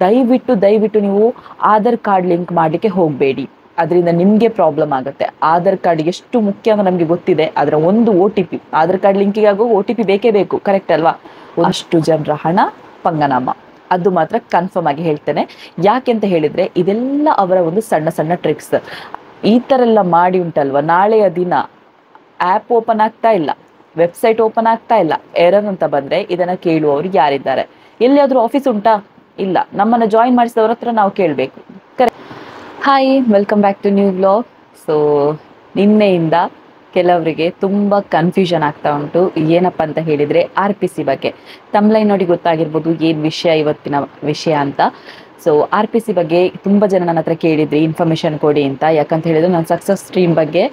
ದಯವಿಟ್ಟು ನೀವು Aadhaar card link ಮಾಡಲಿಕ್ಕೆ ಹೋಗಬೇಡಿ. ಅದರಿಂದ ನಿಮಗೆ ಪ್ರಾಬ್ಲಮ್ ಆಗುತ್ತೆ. ಆಧಾರ್ ಕಾರ್ಡ್ ಎಷ್ಟು ಮುಖ್ಯ ಅಂತ ನಮಗೆ ಗೊತ್ತಿದೆ. ಅದರ ಒಂದು OTP, ಆಧಾರ್ ಕಾರ್ಡ್ ಲಿಂಕಿಗೆ ಆಗೋ OTP ಬೇಕೇ ಬೇಕು, ಕರೆಕ್ಟ್ ಅಲ್ವಾ? ಅಷ್ಟು ಜನರ ಹಣ ಪಂಗನಾಮ, ಅದು ಮಾತ್ರ ಕನ್ಫರ್ಮ್ ಆಗಿ ಹೇಳ್ತೇನೆ. ಯಾಕೆ ಅಂತ ಹೇಳಿದರೆ ಇದೆಲ್ಲ ಅವರ ಒಂದು ಸಣ್ಣ ಸಣ್ಣ ಟ್ರಿಕ್ಸ್. ಈ ಥರ ಎಲ್ಲ ಮಾಡಿ ಉಂಟಲ್ವ, ನಾಳೆಯ ದಿನ ಆ್ಯಪ್ ಓಪನ್ ಆಗ್ತಾ ಇಲ್ಲ, ವೆಬ್ಸೈಟ್ ಓಪನ್ ಆಗ್ತಾ ಇಲ್ಲ, ಎರರ್ ಅಂತ ಬಂದರೆ ಇದನ್ನು ಕೇಳುವವರು ಯಾರಿದ್ದಾರೆ? ಎಲ್ಲಿಯಾದರೂ ಆಫೀಸ್ ಉಂಟಾ? ಇಲ್ಲ. ನಮ್ಮನ್ನು ಜಾಯಿನ್ ಮಾಡಿಸಿದವ್ರ ಹತ್ರ ನಾವು ಕೇಳಬೇಕು. Correct. Hi, welcome back to new vlog. So ನಿನ್ನೆಯಿಂದ ಕೆಲವರಿಗೆ ತುಂಬ ಕನ್ಫ್ಯೂಷನ್ ಆಗ್ತಾ ಉಂಟು. ಏನಪ್ಪ ಅಂತ ಹೇಳಿದರೆ RPC ಬಗ್ಗೆ. ತಮ್ಲೈನ್ ನೋಡಿ ಗೊತ್ತಾಗಿರ್ಬೋದು ಏನು ವಿಷಯ, ಇವತ್ತಿನ ವಿಷಯ ಅಂತ. ಸೊ RPC ಬಗ್ಗೆ ತುಂಬ ಜನ ನನ್ನ ಹತ್ರ ಕೇಳಿದ್ರಿ, ಇನ್ಫಾರ್ಮೇಷನ್ ಕೊಡಿ ಅಂತ. ಯಾಕಂತ ಹೇಳಿದರೆ ನಾನು ಸಕ್ಸಸ್ ಸ್ಟ್ರೀಮ್ ಬಗ್ಗೆ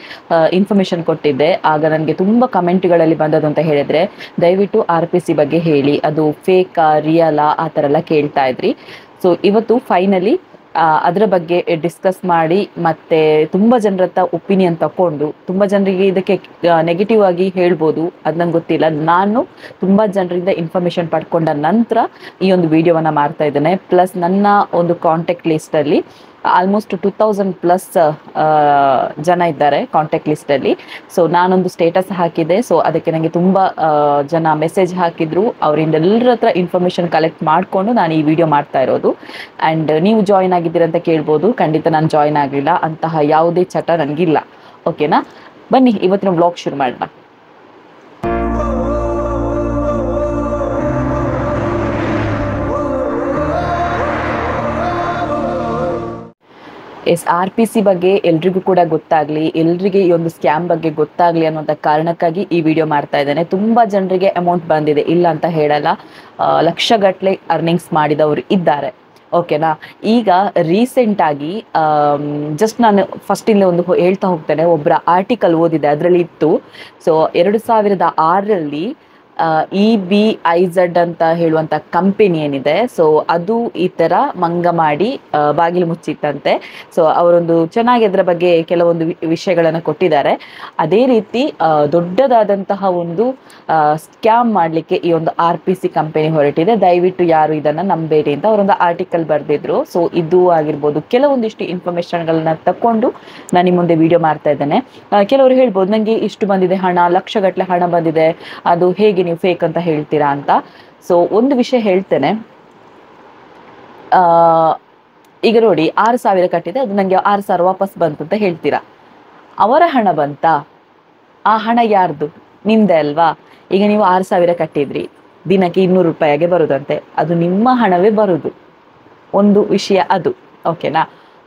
ಇನ್ಫಾರ್ಮೇಷನ್ ಕೊಟ್ಟಿದ್ದೆ. ಆಗ ನನಗೆ ತುಂಬ ಕಮೆಂಟ್ಗಳಲ್ಲಿ ಬಂದದ್ದು ಅಂತ ಹೇಳಿದರೆ, ದಯವಿಟ್ಟು RPC ಬಗ್ಗೆ ಹೇಳಿ, ಅದು ಫೇಕಾ ರಿಯಲಾ ಆ ಥರ ಎಲ್ಲ ಕೇಳ್ತಾ ಇದ್ರಿ. ಸೊ ಇವತ್ತು ಫೈನಲಿ ಅದರ ಬಗ್ಗೆ ಡಿಸ್ಕಸ್ ಮಾಡಿ, ಮತ್ತು ತುಂಬ ಜನರ ಹತ್ರ ಒಪಿನಿಯನ್ ತಗೊಂಡು, ತುಂಬ ಜನರಿಗೆ ಇದಕ್ಕೆ ನೆಗೆಟಿವ್ ಆಗಿ ಹೇಳ್ಬೋದು, ಅದು ನಂಗೆ ಗೊತ್ತಿಲ್ಲ. ನಾನು ತುಂಬ ಜನರಿಂದ ಇನ್ಫಾರ್ಮೇಷನ್ ಪಡ್ಕೊಂಡ ನಂತರ ಈ ಒಂದು ವಿಡಿಯೋವನ್ನು ಮಾಡ್ತಾ ಇದ್ದೇನೆ. ಪ್ಲಸ್ ನನ್ನ ಒಂದು ಕಾಂಟ್ಯಾಕ್ಟ್ ಲಿಸ್ಟಲ್ಲಿ ಆಲ್ಮೋಸ್ಟ್ 2000+ ಜನ ಇದ್ದಾರೆ ಕಾಂಟ್ಯಾಕ್ಟ್ ಲಿಸ್ಟಲ್ಲಿ. ಸೊ ನಾನೊಂದು ಸ್ಟೇಟಸ್ ಹಾಕಿದೆ. ಸೊ ಅದಕ್ಕೆ ನನಗೆ ತುಂಬ ಜನ ಮೆಸೇಜ್ ಹಾಕಿದ್ರು. ಅವರಿಂದ ಎಲ್ಲರ ಹತ್ರ ಇನ್ಫಾರ್ಮೇಷನ್ ಕಲೆಕ್ಟ್ ಮಾಡಿಕೊಂಡು ನಾನು ಈ ವಿಡಿಯೋ ಮಾಡ್ತಾ ಇರೋದು. ಆ್ಯಂಡ್ ನೀವು ಜಾಯಿನ್ ಆಗಿದ್ದೀರಂತ ಕೇಳ್ಬೋದು. ಖಂಡಿತ ನಾನು ಜಾಯಿನ್ ಆಗಲಿಲ್ಲ, ಅಂತಹ ಯಾವುದೇ ಚಟ ನನಗಿಲ್ಲ. ಓಕೆನಾ? ಬನ್ನಿ ಇವತ್ತಿನ ವ್ಲಾಗ್ ಶುರು ಮಾಡೋಣ. RPC ಬಗ್ಗೆ ಎಲ್ರಿಗೂ ಕೂಡ ಗೊತ್ತಾಗಲಿ, ಎಲ್ರಿಗೆ ಈ ಒಂದು ಸ್ಕ್ಯಾಮ್ ಬಗ್ಗೆ ಗೊತ್ತಾಗಲಿ ಅನ್ನೋಂಥ ಕಾರಣಕ್ಕಾಗಿ ಈ ವಿಡಿಯೋ ಮಾಡ್ತಾ ಇದ್ದೇನೆ. ತುಂಬ ಜನರಿಗೆ ಅಮೌಂಟ್ ಬಂದಿದೆ, ಇಲ್ಲ ಅಂತ ಹೇಳಲ್ಲ. ಲಕ್ಷಗಟ್ಟಲೆ ಅರ್ನಿಂಗ್ಸ್ ಮಾಡಿದವರು ಇದ್ದಾರೆ. ಓಕೆನಾ? ಈಗ ರೀಸೆಂಟಾಗಿ ಜಸ್ಟ್ ನಾನು ಫಸ್ಟಿಂದ ಒಂದು ಹೇಳ್ತಾ ಹೋಗ್ತೇನೆ. ಒಬ್ಬರ ಆರ್ಟಿಕಲ್ ಓದಿದೆ, ಅದರಲ್ಲಿ ಇತ್ತು. ಸೊ 2006ರಲ್ಲಿ EBIZ ಅಂತ ಹೇಳುವಂಥ ಕಂಪೆನಿ ಏನಿದೆ, ಸೊ ಅದು ಈ ಥರ ಮಂಗ ಮಾಡಿ ಬಾಗಿಲು ಮುಚ್ಚಿತ್ತಂತೆ. ಸೊ ಅವರೊಂದು ಚೆನ್ನಾಗಿ ಅದರ ಬಗ್ಗೆ ಕೆಲವೊಂದು ವಿಷಯಗಳನ್ನು ಕೊಟ್ಟಿದ್ದಾರೆ. ಅದೇ ರೀತಿ ದೊಡ್ಡದಾದಂತಹ ಒಂದು ಸ್ಕ್ಯಾಮ್ ಮಾಡಲಿಕ್ಕೆ ಈ ಒಂದು RPC ಕಂಪೆನಿ ಹೊರಟಿದೆ. ದಯವಿಟ್ಟು ಯಾರು ಇದನ್ನು ನಂಬೇಡಿ ಅಂತ ಅವರೊಂದು ಆರ್ಟಿಕಲ್ ಬರೆದಿದ್ರು. ಸೊ ಇದು ಆಗಿರ್ಬೋದು, ಕೆಲವೊಂದಿಷ್ಟು ಇನ್ಫಾರ್ಮೇಷನ್ಗಳನ್ನ ತಗೊಂಡು ನಾನು ನಿಮ್ಮ ಮುಂದೆ ವಿಡಿಯೋ ಮಾಡ್ತಾ ಇದ್ದೇನೆ. ಕೆಲವರು ಹೇಳ್ಬೋದು, ನನಗೆ ಇಷ್ಟು ಬಂದಿದೆ ಹಣ, ಲಕ್ಷಗಟ್ಟಲೆ ಹಣ ಬಂದಿದೆ, ಅದು ಹೇಗೆ ನೀವು ಫೇಕ್ ಅಂತ ಹೇಳ್ತೀರಾ ಅಂತ. ಸೊ ಒಂದು ವಿಷಯ ಹೇಳ್ತೇನೆ. ಈಗ ನೋಡಿ, 6000 ಕಟ್ಟಿದೆ, ಅದು ನನಗೆ 6000 ವಾಪಸ್ ಬಂತು ಅಂತ ಹೇಳ್ತೀರಾ. ಅವರ ಹಣ ಬಂತಾ? ಆ ಹಣ ಯಾರ್ದು? ನಿಮ್ದೆ ಅಲ್ವಾ? ಈಗ ನೀವು 6000 ಕಟ್ಟಿದ್ರಿ, ದಿನಕ್ಕೆ 200 ರೂಪಾಯಿಗೆ ಬರುದಂತೆ, ಅದು ನಿಮ್ಮ ಹಣವೇ ಬರುದು. ಒಂದು ವಿಷಯ ಅದು. ಓಕೆನಾ?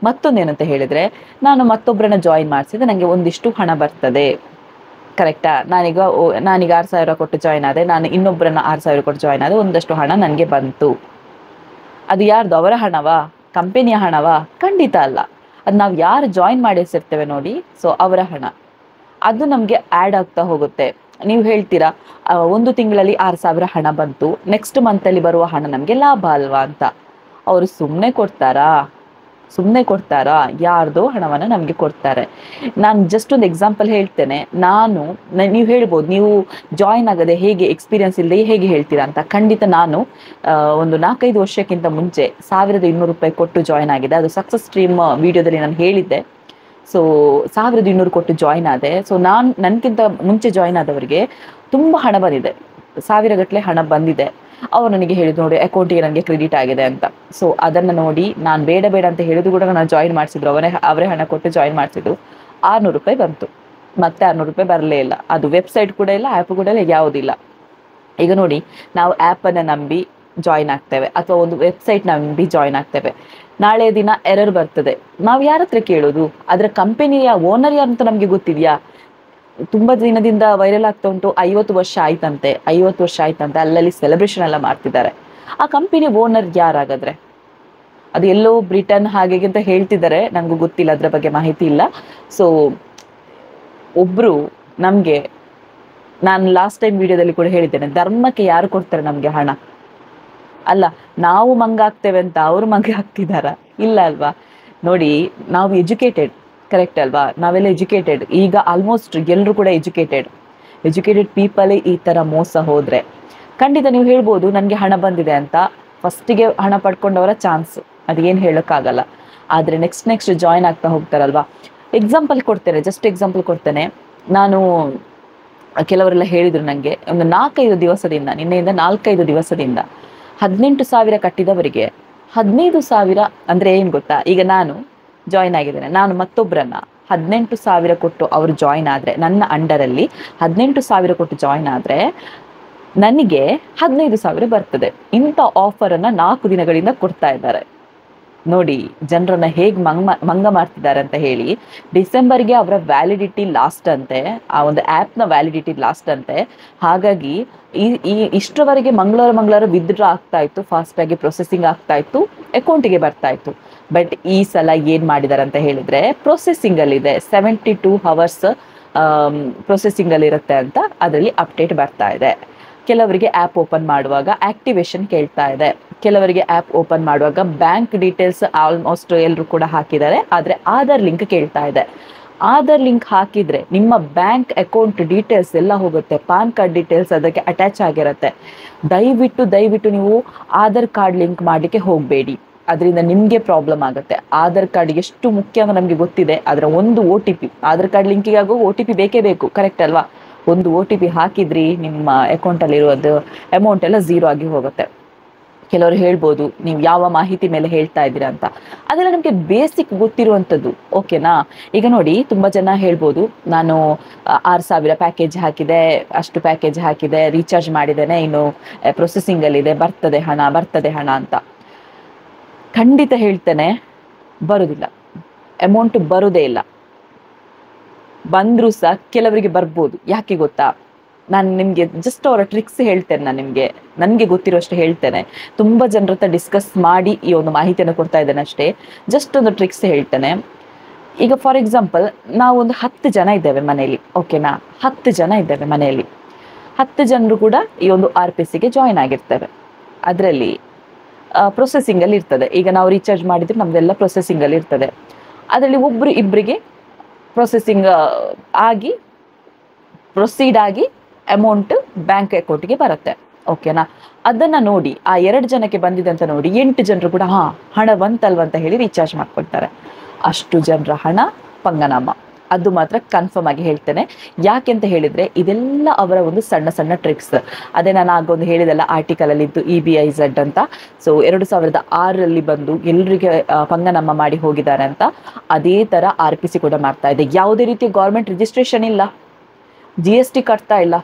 ಮತ್ತೊಂದೇನಂತ ಹೇಳಿದರೆ, ನಾನು ಮತ್ತೊಬ್ಬರನ್ನ ಜಾಯಿನ್ ಮಾಡಿಸಿದ್ರೆ ನನಗೆ ಒಂದಿಷ್ಟು ಹಣ ಬರ್ತದೆ, ಕರೆಕ್ಟಾ? ನಾನೀಗ 6000 ಕೊಟ್ಟು ಜಾಯ್ನ್ ಆದೆ, ನಾನು ಇನ್ನೊಬ್ಬರನ್ನ 6000 ಕೊಟ್ಟು ಜಾಯ್ನ್ ಆದೆ, ಒಂದಷ್ಟು ಹಣ ನನಗೆ ಬಂತು. ಅದು ಯಾರ್ದು? ಅವರ ಹಣವಾ? ಕಂಪೆನಿಯ ಹಣವಾ? ಖಂಡಿತ ಅಲ್ಲ. ಅದು ನಾವು ಯಾರು ಜಾಯಿನ್ ಮಾಡಿಸಿರ್ತೇವೆ ನೋಡಿ, ಸೊ ಅವರ ಹಣ. ಅದು ನಮಗೆ ಆ್ಯಡ್ ಆಗ್ತಾ ಹೋಗುತ್ತೆ. ನೀವು ಹೇಳ್ತೀರಾ, ಒಂದು ತಿಂಗಳಲ್ಲಿ 6000 ಹಣ ಬಂತು, ನೆಕ್ಸ್ಟ್ ಮಂತಲ್ಲಿ ಬರುವ ಹಣ ನಮಗೆ ಲಾಭ ಅಲ್ವಾ ಅಂತ. ಅವರು ಸುಮ್ಮನೆ ಕೊಡ್ತಾರಾ? ಯಾರ್ದೋ ಹಣವನ್ನು ನಮಗೆ ಕೊಡ್ತಾರೆ. ನಾನು ಜಸ್ಟ್ ಒಂದು ಎಕ್ಸಾಂಪಲ್ ಹೇಳ್ತೇನೆ. ನೀವು ಹೇಳ್ಬೋದು, ನೀವು ಜಾಯಿನ್ ಆಗದೆ ಹೇಗೆ, ಎಕ್ಸ್ಪೀರಿಯನ್ಸ್ ಇಲ್ಲದೆ ಹೇಗೆ ಹೇಳ್ತೀರಾ ಅಂತ. ಖಂಡಿತ ನಾನು ಒಂದು 4-5 ವರ್ಷಕ್ಕಿಂತ ಮುಂಚೆ 1200 ರೂಪಾಯಿ ಕೊಟ್ಟು ಜಾಯಿನ್ ಆಗಿದೆ. ಅದು ಸಕ್ಸಸ್ ಸ್ಟ್ರೀಮ್ ವಿಡಿಯೋದಲ್ಲಿ ನಾನು ಹೇಳಿದ್ದೆ. ಸೊ 1200 ಕೊಟ್ಟು ಜಾಯಿನ್ ಆದೆ. ಸೊ ನನಗಿಂತ ಮುಂಚೆ ಜಾಯಿನ್ ಆದವರಿಗೆ ತುಂಬ ಹಣ ಬಂದಿದೆ, 1000 ಗಟ್ಟಲೆ ಹಣ ಬಂದಿದೆ. ಅವ್ರು ನನಗೆ ಹೇಳಿದ್ರು, ನೋಡಿ ಅಕೌಂಟಿಗೆ ನನಗೆ ಕ್ರೆಡಿಟ್ ಆಗಿದೆ ಅಂತ. ಸೊ ಅದನ್ನು ನೋಡಿ ನಾನು ಬೇಡ ಅಂತ ಹೇಳಿದ್ರು ಕೂಡ ನಾನು ಜಾಯಿನ್ ಮಾಡಿಸಿದ್ರು, ಅವರೇ ಹಣ ಕೊಟ್ಟು ಜಾಯಿನ್ ಮಾಡಿಸಿದ್ರು. 600 ರೂಪಾಯಿ ಬಂತು, ಮತ್ತೆ 600 ರೂಪಾಯಿ ಬರಲೇ ಇಲ್ಲ. ಅದು ವೆಬ್ಸೈಟ್ ಕೂಡ ಇಲ್ಲ, ಆ್ಯಪ್ ಕೂಡ ಇಲ್ಲ, ಯಾವುದಿಲ್ಲ. ಈಗ ನೋಡಿ, ನಾವು ಆ್ಯಪನ್ನು ನಂಬಿ ಜಾಯಿನ್ ಆಗ್ತೇವೆ ಅಥವಾ ಒಂದು ವೆಬ್ಸೈಟ್ ನಂಬಿ ಜಾಯಿನ್ ಆಗ್ತೇವೆ. ನಾಳೆ ದಿನ ಎರರ್ ಬರ್ತದೆ, ನಾವು ಯಾರ ಹತ್ರ ಕೇಳೋದು? ಅದರ ಕಂಪೆನಿಯ ಓನರ್ ಯಾರು ಅಂತ ನಮಗೆ ಗೊತ್ತಿದೆಯಾ? ತುಂಬ ದಿನದಿಂದ ವೈರಲ್ ಆಗ್ತಾ ಉಂಟು, 50 ವರ್ಷ ಆಯ್ತಂತೆ, ಅಲ್ಲಲ್ಲಿ ಸೆಲೆಬ್ರೇಷನ್ ಎಲ್ಲ ಮಾಡ್ತಿದ್ದಾರೆ. ಆ ಕಂಪನಿ ಓನರ್ ಯಾರಾಗಾದ್ರೆ? ಅದು ಎಲ್ಲೋ ಬ್ರಿಟನ್ ಹಾಗೆ ಅಂತ ಹೇಳ್ತಿದ್ದಾರೆ, ನನಗೂ ಗೊತ್ತಿಲ್ಲ, ಅದರ ಬಗ್ಗೆ ಮಾಹಿತಿ ಇಲ್ಲ. ಸೊ ಒಬ್ಬರು ನಮಗೆ, ನಾನು ಲಾಸ್ಟ್ ಟೈಮ್ ವಿಡಿಯೋದಲ್ಲಿ ಕೂಡ ಹೇಳಿದ್ದೇನೆ, ಧರ್ಮಕ್ಕೆ ಯಾರು ಕೊಡ್ತಾರೆ ನಮಗೆ ಹಣ? ಅಲ್ಲ, ನಾವು ಮಂಗ ಆಗ್ತೇವೆ ಅಂತ ಅವರು ಮಂಗ ಆಗ್ತಿದಾರ? ಇಲ್ಲ ಅಲ್ವಾ? ನೋಡಿ, ನಾವು ಎಜುಕೇಟೆಡ್, ಕರೆಕ್ಟ್ ಅಲ್ವಾ? ನಾವೆಲ್ಲ ಎಜುಕೇಟೆಡ್. ಈಗ ಆಲ್ಮೋಸ್ಟ್ ಎಲ್ಲರೂ ಕೂಡ ಎಜುಕೇಟೆಡ್ ಪೀಪಲೇ ಈ ಥರ ಮೋಸ ಹೋದರೆ ಖಂಡಿತ ನೀವು ಹೇಳ್ಬೋದು ನನಗೆ ಹಣ ಬಂದಿದೆ ಅಂತ. ಫಸ್ಟಿಗೆ ಹಣ ಪಡ್ಕೊಂಡವರ ಚಾನ್ಸ್, ಅದೇನು ಹೇಳೋಕ್ಕಾಗಲ್ಲ. ಆದರೆ ನೆಕ್ಸ್ಟ್ ಜಾಯ್ನ್ ಆಗ್ತಾ ಹೋಗ್ತಾರಲ್ವಾ. ಎಕ್ಸಾಂಪಲ್ ಕೊಡ್ತೇನೆ, ಜಸ್ಟ್ ಎಕ್ಸಾಂಪಲ್ ಕೊಡ್ತೇನೆ. ನಾನು ಕೆಲವರೆಲ್ಲ ಹೇಳಿದರು ನನಗೆ, ಒಂದು 4-5 ದಿವಸದಿಂದ, ನಿನ್ನೆಯಿಂದ 4-5 ದಿವಸದಿಂದ 18,000 ಕಟ್ಟಿದವರಿಗೆ 15,000 ಅಂದರೆ ಏನು ಗೊತ್ತಾ, ಈಗ ನಾನು ಜಾಯ್ನ್ ಆಗಿದ್ದೇನೆ, ನಾನು ಮತ್ತೊಬ್ಬರನ್ನ 18,000 ಕೊಟ್ಟು ಅವರು ಜಾಯ್ನ್ ಆದರೆ, ನನ್ನ ಅಂಡರಲ್ಲಿ 18,000 ಕೊಟ್ಟು ಜಾಯ್ನ್ ಆದರೆ ನನಗೆ 15,000 ಬರ್ತದೆ. ಇಂಥ ಆಫರನ್ನು 4 ದಿನಗಳಿಂದ ಕೊಡ್ತಾ ಇದ್ದಾರೆ. ನೋಡಿ ಜನರನ್ನ ಹೇಗೆ ಮಂಗ ಮಾಡ್ತಿದ್ದಾರೆ ಅಂತ ಹೇಳಿ. ಡಿಸೆಂಬರ್ಗೆ ಅವರ ವ್ಯಾಲಿಡಿಟಿ ಲಾಸ್ಟ್ ಅಂತೆ, ಆ ಒಂದು ಆ್ಯಪ್ನ ವ್ಯಾಲಿಡಿಟಿ ಲಾಸ್ಟ್ ಅಂತೆ. ಹಾಗಾಗಿ ಇಷ್ಟರವರೆಗೆ ಮಂಗಳವಾರ ವಿತ್ಡ್ರಾ ಆಗ್ತಾ ಇತ್ತು, ಫಾಸ್ಟಾಗಿ ಪ್ರೊಸೆಸಿಂಗ್ ಆಗ್ತಾ ಇತ್ತು, ಅಕೌಂಟಿಗೆ ಬರ್ತಾ ಇತ್ತು. ಬಟ್ ಈ ಸಲ ಏನು ಮಾಡಿದ್ದಾರೆ ಅಂತ ಹೇಳಿದರೆ, ಪ್ರೊಸೆಸಿಂಗಲ್ಲಿದೆ, 72 hours ಪ್ರೊಸೆಸಿಂಗಲ್ಲಿರುತ್ತೆ ಅಂತ ಅದರಲ್ಲಿ ಅಪ್ಡೇಟ್ ಬರ್ತಾ ಇದೆ. ಕೆಲವರಿಗೆ ಆ್ಯಪ್ ಓಪನ್ ಮಾಡುವಾಗ ಆ್ಯಕ್ಟಿವೇಶನ್ ಕೇಳ್ತಾ ಇದೆ, ಕೆಲವರಿಗೆ ಆ್ಯಪ್ ಓಪನ್ ಮಾಡುವಾಗ ಬ್ಯಾಂಕ್ ಡೀಟೇಲ್ಸ್ ಆಲ್ಮೋಸ್ಟ್ ಎಲ್ಲರೂ ಕೂಡ ಹಾಕಿದ್ದಾರೆ, ಆದರೆ ಆಧಾರ್ ಲಿಂಕ್ ಕೇಳ್ತಾ ಇದೆ. ಆಧಾರ್ ಲಿಂಕ್ ಹಾಕಿದರೆ ನಿಮ್ಮ ಬ್ಯಾಂಕ್ ಅಕೌಂಟ್ ಡೀಟೇಲ್ಸ್ ಎಲ್ಲ ಹೋಗುತ್ತೆ, ಪಾನ್ ಕಾರ್ಡ್ ಡೀಟೇಲ್ಸ್ ಅದಕ್ಕೆ ಅಟ್ಯಾಚ್ ಆಗಿರುತ್ತೆ. ದಯವಿಟ್ಟು ನೀವು ಆಧಾರ್ ಕಾರ್ಡ್ ಲಿಂಕ್ ಮಾಡಲಿಕ್ಕೆ ಹೋಗಬೇಡಿ, ಅದರಿಂದ ನಿಮಗೆ ಪ್ರಾಬ್ಲಮ್ ಆಗುತ್ತೆ. ಆಧಾರ್ ಕಾರ್ಡ್ ಎಷ್ಟು ಮುಖ್ಯ ಅಂತ ನಮಗೆ ಗೊತ್ತಿದೆ, ಅದರ ಒಂದು OTP, ಆಧಾರ್ ಕಾರ್ಡ್ ಲಿಂಕಿಗೆ ಆಗೋ OTP ಬೇಕೇ ಬೇಕು, ಕರೆಕ್ಟ್ ಅಲ್ವಾ. ಒಂದು OTP ಹಾಕಿದ್ರಿ ನಿಮ್ಮ ಅಕೌಂಟಲ್ಲಿರೋದು ಅಮೌಂಟ್ ಎಲ್ಲ ಝೀರೋ ಆಗಿ ಹೋಗುತ್ತೆ. ಕೆಲವರು ಹೇಳ್ಬೋದು ನೀವು ಯಾವ ಮಾಹಿತಿ ಮೇಲೆ ಹೇಳ್ತಾ ಇದ್ದೀರಾ ಅಂತ, ಅದೆಲ್ಲ ನಮಗೆ ಬೇಸಿಕ್ ಗೊತ್ತಿರುವಂಥದ್ದು, ಓಕೆನಾ. ಈಗ ನೋಡಿ, ತುಂಬ ಜನ ಹೇಳ್ಬೋದು ನಾನು 6,000 ಪ್ಯಾಕೇಜ್ ಹಾಕಿದೆ, ಅಷ್ಟು ಪ್ಯಾಕೇಜ್ ಹಾಕಿದೆ, ರೀಚಾರ್ಜ್ ಮಾಡಿದ್ದೇನೆ, ಇನ್ನು ಪ್ರೊಸೆಸಿಂಗಲ್ಲಿದೆ, ಬರ್ತದೆ ಹಣ ಅಂತ. ಖಂಡಿತ ಹೇಳ್ತೇನೆ, ಬರೋದಿಲ್ಲ, ಅಮೌಂಟ್ ಬರೋದೇ ಇಲ್ಲ. ಬಂದರೂ ಸಹ ಕೆಲವರಿಗೆ ಬರ್ಬೋದು. ಯಾಕೆ ಗೊತ್ತಾ, ನಾನು ನಿಮಗೆ ಜಸ್ಟ್ ಅವರ ಟ್ರಿಕ್ಸ್ ಹೇಳ್ತೇನೆ, ನನಗೆ ಗೊತ್ತಿರೋಷ್ಟು ಹೇಳ್ತೇನೆ. ತುಂಬ ಜನರ ಹತ್ರ ಡಿಸ್ಕಸ್ ಮಾಡಿ ಈ ಒಂದು ಮಾಹಿತಿಯನ್ನು ಕೊಡ್ತಾ ಇದ್ದೇನೆ ಅಷ್ಟೇ. ಜಸ್ಟ್ ಒಂದು ಟ್ರಿಕ್ಸ್ ಹೇಳ್ತೇನೆ. ಈಗ ಫಾರ್ ಎಕ್ಸಾಂಪಲ್ ನಾವು ಒಂದು 10 ಜನ ಇದ್ದೇವೆ ಮನೆಯಲ್ಲಿ, ಓಕೆನಾ. 10 ಜನ ಇದ್ದೇವೆ ಮನೆಯಲ್ಲಿ, 10 ಜನರು ಕೂಡ ಈ ಒಂದು RPCಗೆ ಜಾಯ್ನ್ ಆಗಿರ್ತೇವೆ. ಅದರಲ್ಲಿ ಪ್ರೊಸೆಸಿಂಗಲ್ಲಿ ಇರ್ತದೆ. ಈಗ ನಾವು ರೀಚಾರ್ಜ್ ಮಾಡಿದರೆ ನಮ್ಮದೆಲ್ಲ ಪ್ರೊಸೆಸಿಂಗಲ್ಲಿ ಇರ್ತದೆ. ಅದರಲ್ಲಿ ಇಬ್ಬರಿಗೆ ಪ್ರೊಸೆಸಿಂಗ್ ಆಗಿ ಪ್ರೊಸೀಡ್ ಆಗಿ ಅಮೌಂಟ್ ಬ್ಯಾಂಕ್ ಅಕೌಂಟಿಗೆ ಬರುತ್ತೆ, ಓಕೆನಾ. ಅದನ್ನು ನೋಡಿ, ಆ 2 ಜನಕ್ಕೆ ಬಂದಿದೆ ಅಂತ ನೋಡಿ 8 ಜನರು ಕೂಡ ಹಣ ಬಂತಲ್ವಂತ ಹೇಳಿ ರೀಚಾರ್ಜ್ ಮಾಡ್ಕೊಳ್ತಾರೆ. ಅಷ್ಟು ಜನರ ಹಣ ಪಂಗನಾಮ, ಅದು ಮಾತ್ರ ಕನ್ಫರ್ಮ್ ಆಗಿ ಹೇಳ್ತೇನೆ. ಯಾಕೆಂತ ಹೇಳಿದರೆ ಇದೆಲ್ಲ ಅವರ ಒಂದು ಸಣ್ಣ ಟ್ರಿಕ್ಸ್. ಅದೇ ನಾನು ಆಗೊಂದು ಹೇಳಿದೆಲ್ಲ ಆರ್ಟಿಕಲಲ್ಲಿ ಇದ್ದು EBIZ ಅಂತ. ಸೊ 2006ರಲ್ಲಿ ಬಂದು ಎಲ್ಲರಿಗೆ ಪಂಗನಾಮ ಮಾಡಿ ಹೋಗಿದ್ದಾರೆ ಅಂತ. ಅದೇ ಥರ RPC ಕೂಡ ಮಾಡ್ತಾ ಇದೆ. ಯಾವುದೇ ರೀತಿಯ ಗೌರ್ಮೆಂಟ್ ರಿಜಿಸ್ಟ್ರೇಷನ್ ಇಲ್ಲ, GST ಕಟ್ತಾ ಇಲ್ಲ.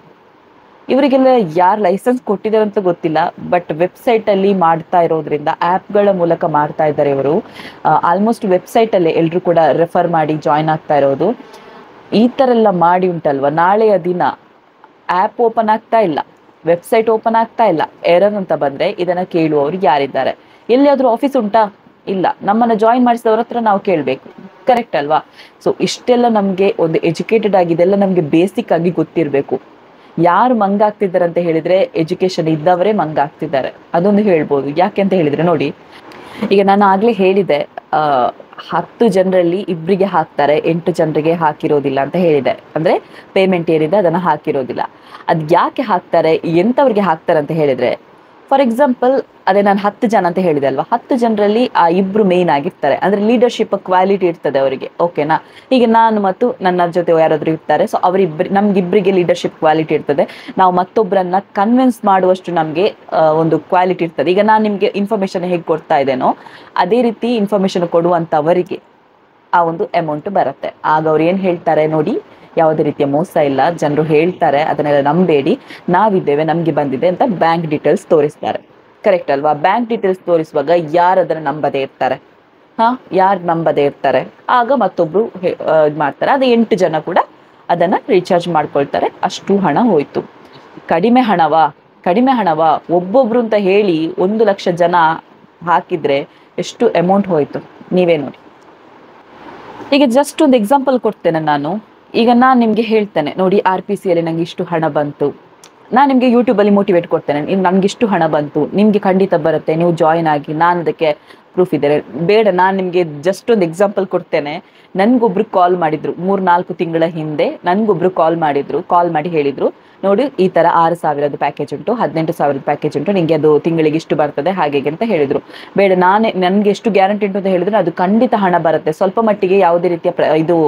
ಇವರಿಗೆಲ್ಲ ಯಾರು ಲೈಸೆನ್ಸ್ ಕೊಟ್ಟಿದ್ದಾರೆ ಅಂತ ಗೊತ್ತಿಲ್ಲ, ಬಟ್ ವೆಬ್ಸೈಟಲ್ಲಿ ಮಾಡ್ತಾ ಇರೋದ್ರಿಂದ, ಆ್ಯಪ್ಗಳ ಮೂಲಕ ಮಾಡ್ತಾ ಇದ್ದಾರೆ ಇವರು. ಆಲ್ಮೋಸ್ಟ್ ವೆಬ್ಸೈಟಲ್ಲೇ ಎಲ್ಲರೂ ಕೂಡ ರೆಫರ್ ಮಾಡಿ ಜಾಯ್ನ್ ಆಗ್ತಾ ಇರೋದು. ಈ ಥರ ಎಲ್ಲ ಮಾಡಿ ಉಂಟಲ್ವ, ನಾಳೆಯ ದಿನ ಆ್ಯಪ್ ಓಪನ್ ಆಗ್ತಾ ಇಲ್ಲ, ವೆಬ್ಸೈಟ್ ಓಪನ್ ಆಗ್ತಾ ಇಲ್ಲ, ಎರರ್ ಅಂತ ಬಂದರೆ ಇದನ್ನು ಕೇಳುವವರು ಯಾರಿದ್ದಾರೆ? ಎಲ್ಲಿಯಾದರೂ ಆಫೀಸ್ ಉಂಟಾ? ಇಲ್ಲ. ನಮ್ಮನ್ನು ಜಾಯಿನ್ ಮಾಡಿಸಿದವ್ರ ಹತ್ರ ನಾವು ಕೇಳಬೇಕು, ಕರೆಕ್ಟ್ ಅಲ್ವಾ. ಸೊ ಇಷ್ಟೆಲ್ಲ ನಮಗೆ ಒಂದು ಎಜುಕೇಟೆಡ್ ಆಗಿ ಇದೆಲ್ಲ ನಮಗೆ ಬೇಸಿಕ್ ಆಗಿ ಗೊತ್ತಿರಬೇಕು. ಯಾರು ಮಂಗಾಗ್ತಿದ್ದಾರೆ ಅಂತ ಹೇಳಿದರೆ ಎಜುಕೇಷನ್ ಇದ್ದವರೇ ಮಂಗಾಗ್ತಿದ್ದಾರೆ, ಅದೊಂದು ಹೇಳ್ಬೋದು. ಯಾಕೆ ಅಂತ ಹೇಳಿದರೆ ನೋಡಿ, ಈಗ ನಾನು ಆಗಲೇ ಹೇಳಿದೆ 10 ಜನರಲ್ಲಿ ಇಬ್ಬರಿಗೆ ಹಾಕ್ತಾರೆ, 8 ಜನರಿಗೆ ಹಾಕಿರೋದಿಲ್ಲ ಅಂತ ಹೇಳಿದೆ. ಅಂದರೆ ಪೇಮೆಂಟ್ ಏನಿದೆ ಅದನ್ನು ಹಾಕಿರೋದಿಲ್ಲ. ಅದು ಯಾಕೆ ಹಾಕ್ತಾರೆ, ಎಂಥವ್ರಿಗೆ ಹಾಕ್ತಾರೆ ಅಂತ ಹೇಳಿದರೆ, ಫಾರ್ ಎಕ್ಸಾಂಪಲ್ ಅದೇ ನಾನು 10 ಜನ ಅಂತ ಹೇಳಿದೆ ಅಲ್ವಾ, 10 ಜನರಲ್ಲಿ ಆ ಇಬ್ಬರು ಮೇಯ್ನ್ ಆಗಿರ್ತಾರೆ. ಅಂದರೆ ಲೀಡರ್ಶಿಪ್ ಕ್ವಾಲಿಟಿ ಇರ್ತದೆ ಅವರಿಗೆ, ಓಕೆನಾ. ಈಗ ನಾನು ಮತ್ತು ನನ್ನ ಜೊತೆ ಯಾರಾದರೂ ಇರ್ತಾರೆ, ಸೊ ನಮಗಿಬ್ಬರಿಗೆ ಲೀಡರ್ಶಿಪ್ ಕ್ವಾಲಿಟಿ ಇರ್ತದೆ. ನಾವು ಮತ್ತೊಬ್ಬರನ್ನ ಕನ್ವಿನ್ಸ್ ಮಾಡುವಷ್ಟು ನಮಗೆ ಒಂದು ಕ್ವಾಲಿಟಿ ಇರ್ತದೆ. ಈಗ ನಾನು ನಿಮಗೆ ಇನ್ಫಾರ್ಮೇಷನ್ ಹೇಗೆ ಕೊಡ್ತಾ ಇದ್ದೇನೋ ಅದೇ ರೀತಿ ಇನ್ಫಾರ್ಮೇಷನ್ ಕೊಡುವಂಥವರಿಗೆ ಆ ಒಂದು ಅಮೌಂಟ್ ಬರುತ್ತೆ. ಆಗ ಅವ್ರು ಏನು ಹೇಳ್ತಾರೆ ನೋಡಿ, ಯಾವುದೇ ರೀತಿಯ ಮೋಸ ಇಲ್ಲ, ಜನರು ಹೇಳ್ತಾರೆ, ಅದನ್ನೆಲ್ಲ ನಂಬೇಡಿ, ನಾವಿದ್ದೇವೆ, ನಮಗೆ ಬಂದಿದೆ ಅಂತ ಬ್ಯಾಂಕ್ ಡೀಟೇಲ್ಸ್ ತೋರಿಸ್ತಾರೆ, ಕರೆಕ್ಟ್ ಅಲ್ವಾ. ಬ್ಯಾಂಕ್ ಡೀಟೇಲ್ಸ್ ತೋರಿಸುವಾಗ ಯಾರು ಅದನ್ನು ನಂಬದೇ ಇರ್ತಾರೆ, ಯಾರು ನಂಬದೇ ಇರ್ತಾರೆ, ಆಗ ಮತ್ತೊಬ್ರು ಇದು ಮಾಡ್ತಾರೆ. ಅದು 8 ಜನ ಕೂಡ ಅದನ್ನು ರೀಚಾರ್ಜ್ ಮಾಡ್ಕೊಳ್ತಾರೆ. ಅಷ್ಟು ಹಣ ಹೋಯ್ತು. ಕಡಿಮೆ ಹಣವಾ ಒಬ್ಬೊಬ್ರು ಅಂತ ಹೇಳಿ 1 ಲಕ್ಷ ಜನ ಹಾಕಿದ್ರೆ ಎಷ್ಟು ಅಮೌಂಟ್ ಹೋಯ್ತು ನೀವೇ ನೋಡಿ. ಈಗ ಜಸ್ಟ್ ಒಂದು ಎಕ್ಸಾಂಪಲ್ ಕೊಡ್ತೇನೆ ನಾನು. ಈಗ ನಾನು ನಿಮಗೆ ಹೇಳ್ತೇನೆ ನೋಡಿ, RPCಯಲ್ಲಿ ನನಗೆ ಇಷ್ಟು ಹಣ ಬಂತು. ನಾನು ನಿಮಗೆ ಯೂಟ್ಯೂಬಲ್ಲಿ ಮೋಟಿವೇಟ್ ಕೊಡ್ತೇನೆ, ನನಗಿಷ್ಟು ಹಣ ಬಂತು, ನಿಮಗೆ ಖಂಡಿತ ಬರುತ್ತೆ, ನೀವು ಜಾಯಿನ್ ಆಗಿ, ನಾನು ಅದಕ್ಕೆ ಪ್ರೂಫ್ ಇದೆ. ಬೇಡ, ನಾನು ನಿಮಗೆ ಜಸ್ಟ್ ಒಂದು ಎಕ್ಸಾಂಪಲ್ ಕೊಡ್ತೇನೆ. ನನ್ಗೊಬ್ರು ಕಾಲ್ ಮಾಡಿದ್ರು 3-4 ತಿಂಗಳ ಹಿಂದೆ. ನನ್ಗೊಬ್ರು ಕಾಲ್ ಮಾಡಿ ಹೇಳಿದ್ರು, ನೋಡಿ ಈ ತರ 6,000 ಪ್ಯಾಕೇಜ್ ಉಂಟು, 18,000 ಪ್ಯಾಕೇಜ್ ಉಂಟು, ನಿಂಗೆ ಅದು ತಿಂಗಳಿಗೆ ಇಷ್ಟು ಬರ್ತದೆ ಹಾಗೆ ಅಂತ ಹೇಳಿದ್ರು. ಬೇಡ, ನನ್ಗೆ ಎಷ್ಟು ಗ್ಯಾರಂಟಿ ಉಂಟು ಅಂತ ಹೇಳಿದ್ರೆ ಅದು ಖಂಡಿತ ಹಣ ಬರುತ್ತೆ. ಸ್ವಲ್ಪ ಮಟ್ಟಿಗೆ ಯಾವುದೇ ರೀತಿಯ ಇದು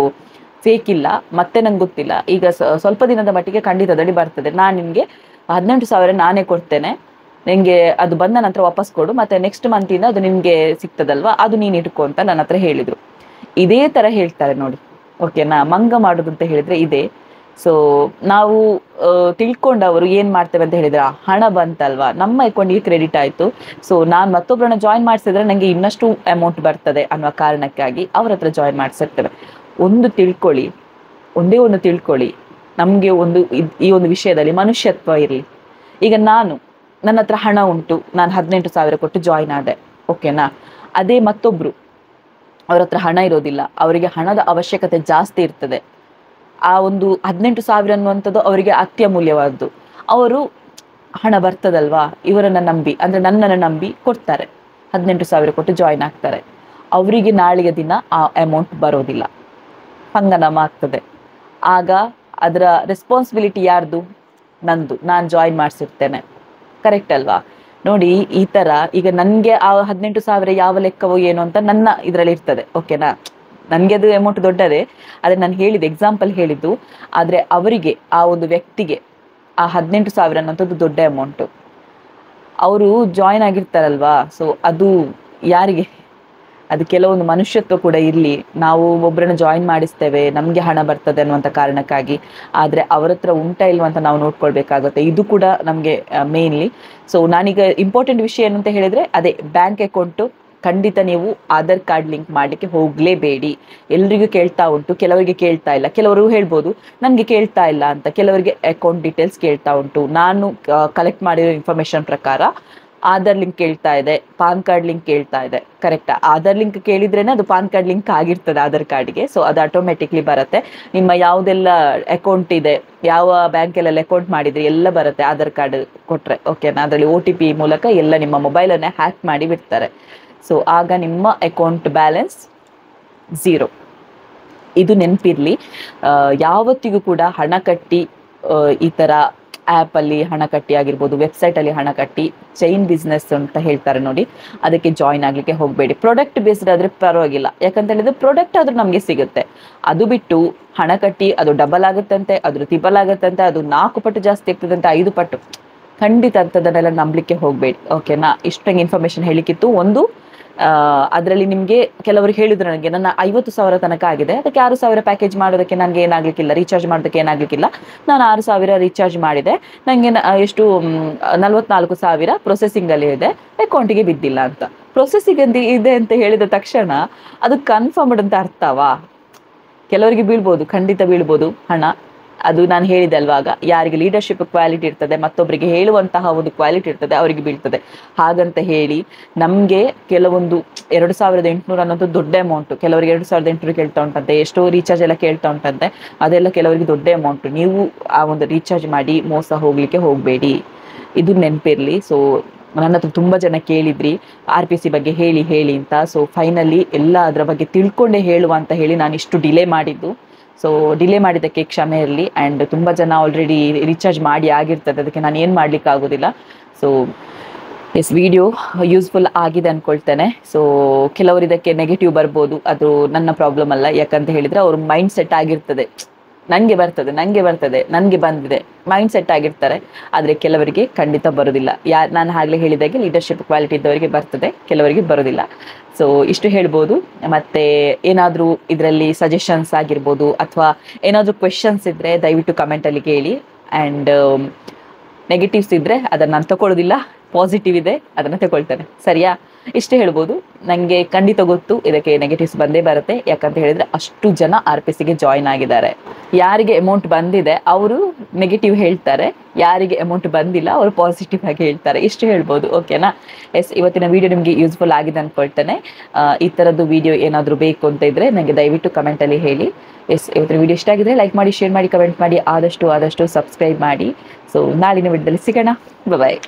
ಫೇಕ್ ಇಲ್ಲ, ಮತ್ತೆ ನಂಗೆ ಗೊತ್ತಿಲ್ಲ. ಈಗ ಸ್ವಲ್ಪ ದಿನದ ಮಟ್ಟಿಗೆ ಖಂಡಿತದಲ್ಲಿ ಬರ್ತದೆ. ನಾನು ನಿಮಗೆ 18,000 ನಾನೇ ಕೊಡ್ತೇನೆ, ನಿಂಗೆ ಅದು ಬಂದ ನಂತರ ವಾಪಸ್ ಕೊಡು, ಮತ್ತೆ ನೆಕ್ಸ್ಟ್ ಮಂತಿಂದ ಅದು ನಿಮ್ಗೆ ಸಿಗ್ತದಲ್ವಾ, ಅದು ನೀನು ಇಟ್ಕೊ ಅಂತ ನನ್ನ ಹತ್ರ ಹೇಳಿದ್ರು. ಇದೇ ತರ ಹೇಳ್ತಾರೆ ನೋಡಿ, ಓಕೆನಾ. ಮಂಗ ಮಾಡೋದು ಅಂತ ಹೇಳಿದ್ರೆ ಇದೆ. ಸೊ ನಾವು ತಿಳ್ಕೊಂಡವರು ಏನ್ ಮಾಡ್ತೇವೆ ಅಂತ ಹೇಳಿದ್ರೆ, ಹಣ ಬಂತಲ್ವಾ, ನಮ್ಮ ಅಕೌಂಟಿಗೆ ಕ್ರೆಡಿಟ್ ಆಯ್ತು, ಸೊ ನಾನು ಮತ್ತೊಬ್ಬರನ್ನ ಜಾಯಿನ್ ಮಾಡಿಸಿದ್ರೆ ನಂಗೆ ಇನ್ನಷ್ಟು ಅಮೌಂಟ್ ಬರ್ತದೆ ಅನ್ನೋ ಕಾರಣಕ್ಕಾಗಿ ಅವ್ರ ಹತ್ರ ಜಾಯಿನ್ ಮಾಡಿಸಿರ್ತೇವೆ. ಒಂದೇ ಒಂದು ತಿಳ್ಕೊಳ್ಳಿ, ನಮ್ಗೆ ಈ ಒಂದು ವಿಷಯದಲ್ಲಿ ಮನುಷ್ಯತ್ವ ಇರಲಿ. ಈಗ ನನ್ನ ಹತ್ರ ಹಣ ಉಂಟು, ನಾನು 18,000 ಕೊಟ್ಟು ಜಾಯಿನ್ ಆದೆ, ಓಕೆನಾ. ಅದೇ ಮತ್ತೊಬ್ರು ಅವ್ರ ಹತ್ರ ಹಣ ಇರೋದಿಲ್ಲ, ಅವರಿಗೆ ಹಣದ ಅವಶ್ಯಕತೆ ಜಾಸ್ತಿ ಇರ್ತದೆ. ಆ ಒಂದು 18,000 ಅನ್ನುವಂಥದ್ದು ಅವರಿಗೆ ಅತ್ಯಮೂಲ್ಯವಾದ್ದು. ಅವರು ಹಣ ಬರ್ತದಲ್ವಾ, ಇವರನ್ನ ನಂಬಿ, ಅಂದ್ರೆ ನನ್ನನ್ನು ನಂಬಿ ಕೊಡ್ತಾರೆ, 18,000 ಕೊಟ್ಟು ಜಾಯಿನ್ ಆಗ್ತಾರೆ. ಅವರಿಗೆ ನಾಳೆಯ ದಿನ ಆ ಅಮೌಂಟ್ ಬರೋದಿಲ್ಲ, ಹಂಗನಮ ಆಗ್ತದೆ. ಆಗ ಅದರ ರೆಸ್ಪಾನ್ಸಿಬಿಲಿಟಿ ಯಾರ್ದು? ನಂದು, ನಾನು ಜಾಯಿನ್ ಮಾಡಿಸಿರ್ತೇನೆ, ಕರೆಕ್ಟ್ ಅಲ್ವಾ? ನೋಡಿ, ಈ ತರ ಈಗ ನನ್ಗೆ ಆ 18,000 ಯಾವ ಲೆಕ್ಕವೋ ಏನು ಅಂತ ನನ್ನ ಇದ್ರಲ್ಲಿ ಇರ್ತದೆ, ಓಕೆನಾ. ನನ್ಗೆ ಅದು ಅಮೌಂಟ್ ದೊಡ್ಡದೇ, ಆದ್ರೆ ನಾನು ಹೇಳಿದ್ದು ಎಕ್ಸಾಂಪಲ್ ಹೇಳಿದ್ದು. ಆದ್ರೆ ಅವರಿಗೆ, ಆ ಒಂದು ವ್ಯಕ್ತಿಗೆ ಆ 18,000 ಅನ್ನೋಂಥದ್ದು ದೊಡ್ಡ ಅಮೌಂಟು. ಅವರು ಜಾಯಿನ್ ಆಗಿರ್ತಾರಲ್ವಾ, ಸೊ ಅದು ಯಾರಿಗೆ? ಅದು ಕೆಲವೊಂದು ಮನುಷ್ಯತ್ವ ಕೂಡ ಇರಲಿ. ನಾವು ಒಬ್ಬರನ್ನ ಜಾಯಿನ್ ಮಾಡಿಸ್ತೇವೆ, ನಮಗೆ ಹಣ ಬರ್ತದೆ ಅನ್ನುವಂಥ ಕಾರಣಕ್ಕಾಗಿ, ಆದರೆ ಅವ್ರ ಹತ್ರ ಉಂಟಾ ಇಲ್ವಾ ಅಂತ ನಾವು ನೋಡ್ಕೊಳ್ಬೇಕಾಗುತ್ತೆ. ಇದು ಕೂಡ ನಮಗೆ ಮೇನ್ಲಿ. ಸೊ ನಾನೀಗ ಇಂಪಾರ್ಟೆಂಟ್ ವಿಷಯ ಏನು ಅಂತ ಹೇಳಿದ್ರೆ, ಅದೇ ಬ್ಯಾಂಕ್ ಅಕೌಂಟು ಖಂಡಿತ ನೀವು ಆಧಾರ್ ಕಾರ್ಡ್ ಲಿಂಕ್ ಮಾಡಲಿಕ್ಕೆ ಹೋಗಲೇಬೇಡಿ. ಎಲ್ರಿಗೂ ಕೇಳ್ತಾ ಉಂಟು, ಕೆಲವರಿಗೆ ಕೇಳ್ತಾ ಇಲ್ಲ. ಕೆಲವರು ಹೇಳ್ಬೋದು ನನಗೆ ಕೇಳ್ತಾ ಇಲ್ಲ ಅಂತ, ಕೆಲವರಿಗೆ ಅಕೌಂಟ್ ಡೀಟೇಲ್ಸ್ ಕೇಳ್ತಾ ಉಂಟು. ನಾನು ಕಲೆಕ್ಟ್ ಮಾಡಿರೋ ಇನ್ಫಾರ್ಮೇಶನ್ ಪ್ರಕಾರ ಆಧಾರ್ ಲಿಂಕ್ ಕೇಳ್ತಾ ಇದೆ, ಪಾನ್ ಕಾರ್ಡ್ ಲಿಂಕ್ ಕೇಳ್ತಾ ಇದೆ, ಕರೆಕ್ಟಾ? ಆಧಾರ್ ಲಿಂಕ್ ಕೇಳಿದ್ರೇನೆ ಅದು ಪಾನ್ ಕಾರ್ಡ್ ಲಿಂಕ್ ಆಗಿರ್ತದೆ ಆಧಾರ್ ಕಾರ್ಡ್ಗೆ. ಸೊ ಅದು ಆಟೋಮೆಟಿಕ್ಲಿ ಬರುತ್ತೆ. ನಿಮ್ಮ ಯಾವುದೆಲ್ಲ ಅಕೌಂಟ್ ಇದೆ, ಯಾವ ಬ್ಯಾಂಕಲ್ಲೆಲ್ಲ ಅಕೌಂಟ್ ಮಾಡಿದ್ರಿ ಎಲ್ಲ ಬರುತ್ತೆ ಆಧಾರ್ ಕಾರ್ಡ್ ಕೊಟ್ರೆ, ಓಕೆನಾ. ಅದರಲ್ಲಿ OTP ಮೂಲಕ ಎಲ್ಲ ನಿಮ್ಮ ಮೊಬೈಲನ್ನೇ ಹ್ಯಾಕ್ ಮಾಡಿ ಬಿಡ್ತಾರೆ. ಸೊ ಆಗ ನಿಮ್ಮ ಅಕೌಂಟ್ ಬ್ಯಾಲೆನ್ಸ್ 0. ಇದು ನೆನಪಿರ್ಲಿ. ಯಾವತ್ತಿಗೂ ಕೂಡ ಹಣ ಕಟ್ಟಿ, ಈ ಥರ ಆ್ಯಪಲ್ಲಿ ಹಣ ಕಟ್ಟಿ ಆಗಿರ್ಬೋದು, ವೆಬ್ಸೈಟಲ್ಲಿ ಹಣ ಕಟ್ಟಿ, ಚೈನ್ ಬಿಸ್ನೆಸ್ ಅಂತ ಹೇಳ್ತಾರೆ ನೋಡಿ, ಅದಕ್ಕೆ ಜಾಯಿನ್ ಆಗಲಿಕ್ಕೆ ಹೋಗಬೇಡಿ. ಪ್ರಾಡಕ್ಟ್ ಬೇಸ್ಡ್ ಆದರೆ ಪರವಾಗಿಲ್ಲ, ಯಾಕಂತ ಹೇಳಿದ್ರೆ ಪ್ರಾಡಕ್ಟ್ ಆದರೂ ನಮಗೆ ಸಿಗುತ್ತೆ. ಅದು ಬಿಟ್ಟು ಹಣ ಕಟ್ಟಿ ಅದು ಡಬಲ್ ಆಗುತ್ತಂತೆ, ಅದು ತ್ರಿಬಲ್ ಆಗುತ್ತಂತೆ, ಅದು 4 ಪಟ್ಟು ಜಾಸ್ತಿ ಆಗ್ತದಂತೆ, 5 ಪಟ್ಟು, ಖಂಡಿತ ಅಂಥದ್ದನ್ನೆಲ್ಲ ನಂಬಲಿಕ್ಕೆ ಹೋಗಬೇಡಿ, ಓಕೆನಾ. ಇಷ್ಟಂಗೆ ಇನ್ಫಾರ್ಮೇಷನ್ ಹೇಳಿಕ್ಕಿತ್ತು. ಒಂದು, ಅದರಲ್ಲಿ ನಿಮಗೆ ಕೆಲವರು ಹೇಳಿದ್ರು, ನನಗೆ ನನ್ನ 50,000 ತನಕ ಆಗಿದೆ, ಅದಕ್ಕೆ 6,000 ಪ್ಯಾಕೇಜ್ ಮಾಡೋದಕ್ಕೆ ನನಗೆ ಏನಾಗಲಿಕ್ಕಿಲ್ಲ, ರೀಚಾರ್ಜ್ ಮಾಡೋದಕ್ಕೆ ಏನಾಗಲಿಕ್ಕಿಲ್ಲ. ನಾನು 6,000 ರೀಚಾರ್ಜ್ ಮಾಡಿದೆ, ನನಗೆ ಎಷ್ಟು 44,000 ಪ್ರೊಸೆಸಿಂಗಲ್ಲಿ ಇದೆ, ಅಕೌಂಟಿಗೆ ಬಿದ್ದಿಲ್ಲ ಅಂತ. ಪ್ರೊಸೆಸಿಂಗ್ ಇದೆ ಅಂತ ಹೇಳಿದ ತಕ್ಷಣ ಅದು ಕನ್ಫರ್ಮ್ಡ್ ಅಂತ ಅರ್ಥವಾ? ಕೆಲವರಿಗೆ ಬೀಳ್ಬೋದು, ಖಂಡಿತ ಬೀಳ್ಬೋದು ಹಣ. ಅದು ನಾನು ಹೇಳಿದೆ ಅಲ್ವಾಗ, ಯಾರಿಗೆ ಲೀಡರ್ಶಿಪ್ ಕ್ವಾಲಿಟಿ ಇರ್ತದೆ, ಮತ್ತೊಬ್ಬರಿಗೆ ಹೇಳುವಂತಹ ಒಂದು ಕ್ವಾಲಿಟಿ ಇರ್ತದೆ, ಅವರಿಗೆ ಬೀಳ್ತದೆ. ಹಾಗಂತ ಹೇಳಿ ನಮಗೆ ಕೆಲವೊಂದು 2,800 ಅನ್ನೋದು ದೊಡ್ಡ ಅಮೌಂಟು. ಕೆಲವರಿಗೆ 2,800 ಕೇಳ್ತಾ ಉಂಟಂತೆ, ಎಷ್ಟೋ ರೀಚಾರ್ಜ್ ಎಲ್ಲ ಕೇಳ್ತಾ ಉಂಟಂತೆ, ಅದೆಲ್ಲ ಕೆಲವರಿಗೆ ದೊಡ್ಡ ಅಮೌಂಟು. ನೀವು ಆ ಒಂದು ರೀಚಾರ್ಜ್ ಮಾಡಿ ಮೋಸ ಹೋಗ್ಲಿಕ್ಕೆ ಹೋಗಬೇಡಿ, ಇದು ನೆನಪಿರಲಿ. ಸೊ ನನ್ನ ಹತ್ರ ತುಂಬ ಜನ ಕೇಳಿದ್ರಿ RPC ಬಗ್ಗೆ ಹೇಳಿ ಅಂತ. ಸೊ ಫೈನಲಿ ಎಲ್ಲ ಅದರ ಬಗ್ಗೆ ತಿಳ್ಕೊಂಡೇ ಹೇಳುವ ಅಂತ ಹೇಳಿ ನಾನು ಇಷ್ಟು ಡಿಲೇ ಮಾಡಿದ್ದು. ಸೊ ಡಿಲೇ ಮಾಡಿದ್ದಕ್ಕೆ ಕ್ಷಮೆ ಇರಲಿ. ಆ್ಯಂಡ್ ತುಂಬ ಜನ ಆಲ್ರೆಡಿ ರೀಚಾರ್ಜ್ ಮಾಡಿ ಆಗಿರ್ತದೆ, ಅದಕ್ಕೆ ನಾನು ಏನು ಮಾಡಲಿಕ್ಕೆ ಆಗೋದಿಲ್ಲ. ಸೊ ವಿಡಿಯೋ ಯೂಸ್ಫುಲ್ ಆಗಿದೆ ಅಂದ್ಕೊಳ್ತೇನೆ. ಸೊ ಕೆಲವರು ಇದಕ್ಕೆ ನೆಗೆಟಿವ್ ಬರ್ಬೋದು, ಅದು ನನ್ನ ಪ್ರಾಬ್ಲಮ್ ಅಲ್ಲ. ಯಾಕಂತ ಹೇಳಿದರೆ ಅವ್ರ ಮೈಂಡ್ ಸೆಟ್ ಆಗಿರ್ತದೆ, ನನಗೆ ಬರ್ತದೆ, ನನಗೆ ಬಂದಿದೆ, ಮೈಂಡ್ ಸೆಟ್ ಆಗಿರ್ತಾರೆ. ಆದರೆ ಕೆಲವರಿಗೆ ಖಂಡಿತ ಬರೋದಿಲ್ಲ. ನಾನು ಆಗಲೇ ಹೇಳಿದಾಗೆ ಲೀಡರ್ಶಿಪ್ ಕ್ವಾಲಿಟಿ ಇದ್ದವರಿಗೆ ಬರ್ತದೆ, ಕೆಲವರಿಗೆ ಬರೋದಿಲ್ಲ. ಸೊ ಇಷ್ಟು ಹೇಳ್ಬೋದು. ಮತ್ತು ಏನಾದರೂ ಇದರಲ್ಲಿ ಸಜೆಷನ್ಸ್ ಆಗಿರ್ಬೋದು ಅಥವಾ ಏನಾದರೂ ಕ್ವೆಶನ್ಸ್ ಇದ್ದರೆ ದಯವಿಟ್ಟು ಕಮೆಂಟಲ್ಲಿ ಕೇಳಿ. ಆ್ಯಂಡ್ ನೆಗೆಟಿವ್ಸ್ ಇದ್ದರೆ ಅದನ್ನು ನಾನು ತಗೊಳ್ಳೋದಿಲ್ಲ, ಪಾಸಿಟಿವ್ ಇದೆ ಅದನ್ನು ತಗೊಳ್ತೇನೆ, ಸರಿಯಾ? ಇಷ್ಟೇ ಹೇಳ್ಬೋದು. ನನಗೆ ಖಂಡಿತ ಗೊತ್ತು ಇದಕ್ಕೆ ನೆಗೆಟಿವ್ಸ್ ಬಂದೇ ಬರುತ್ತೆ. ಯಾಕಂತ ಹೇಳಿದರೆ ಅಷ್ಟು ಜನ RPCಗೆ ಜಾಯಿನ್ ಆಗಿದ್ದಾರೆ. ಯಾರಿಗೆ ಅಮೌಂಟ್ ಬಂದಿದೆ ಅವರು ನೆಗೆಟಿವ್ ಹೇಳ್ತಾರೆ, ಯಾರಿಗೆ ಅಮೌಂಟ್ ಬಂದಿಲ್ಲ ಅವರು ಪಾಸಿಟಿವ್ ಆಗಿ ಹೇಳ್ತಾರೆ. ಇಷ್ಟು ಹೇಳ್ಬೋದು, ಓಕೆನಾ? ಇವತ್ತಿನ ವಿಡಿಯೋ ನಿಮಗೆ ಯೂಸ್ಫುಲ್ ಆಗಿದೆ ಅಂದ್ಕೊಳ್ತೇನೆ. ಈ ಥರದ್ದು ವಿಡಿಯೋ ಏನಾದರೂ ಬೇಕು ಅಂತ ಇದ್ದರೆ ನನಗೆ ದಯವಿಟ್ಟು ಕಮೆಂಟಲ್ಲಿ ಹೇಳಿ. ಇವತ್ತಿನ ವಿಡಿಯೋ ಇಷ್ಟ ಆಗಿದ್ರೆ ಲೈಕ್ ಮಾಡಿ, ಶೇರ್ ಮಾಡಿ, ಕಮೆಂಟ್ ಮಾಡಿ, ಆದಷ್ಟು ಸಬ್ಸ್ಕ್ರೈಬ್ ಮಾಡಿ. ಸೊ ನಾಳಿನ ವಿಡಿಯೋದಲ್ಲಿ ಸಿಗೋಣ. ಬಾಯ್.